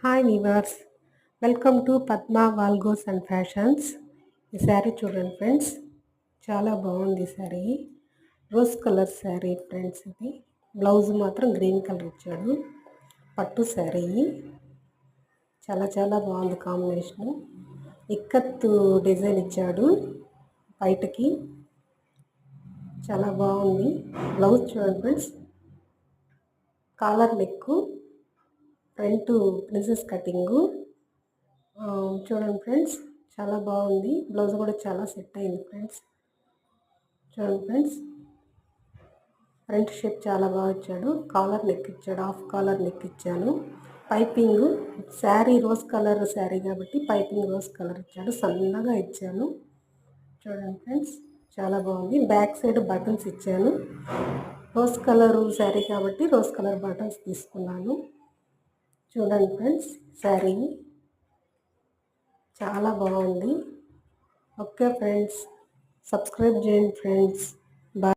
Hi weavers, welcome to Padma వాల్గోస్ and fashions. ఈ శారీ చూడండి friends, చాలా బాగుంది ఈ sari. Rose colour sari friends. ఇది బ్లౌజ్ మాత్రం గ్రీన్ కలర్ ఇచ్చాడు. పట్టు శారీ చాలా చాలా బాగుంది కాంబినేషను. ఇక్కత్తు డిజైన్ ఇచ్చాడు బయటకి, చాలా బాగుంది. బ్లౌజ్ చూడండి friends, collar neck, front princess cutting చూడండి ఫ్రెండ్స్, చాలా బాగుంది. బ్లౌజ్ కూడా చాలా సెట్ అయింది ఫ్రెండ్స్. చూడండి ఫ్రెండ్స్, ఫ్రంట్ షేప్ చాలా బాగా ఇచ్చాడు. కాలర్ నెక్ ఇచ్చాడు, హాఫ్ కాలర్ నెక్ ఇచ్చాను. Piping sari rose colour sari కాబట్టి పైపింగ్ రోజ్ కలర్ ఇచ్చాడు, సన్నగా ఇచ్చాను. చూడండి ఫ్రెండ్స్, చాలా బాగుంది. బ్యాక్ సైడ్ బటన్స్ ఇచ్చాను. రోజ్ కలర్ శారీ కాబట్టి రోజ్ కలర్ బటన్స్ తీసుకున్నాను. చూడండి ఫ్రెండ్స్, శారీ చాలా బాగుంది. ఓకే ఫ్రెండ్స్, సబ్స్క్రైబ్ చేయండి ఫ్రెండ్స్.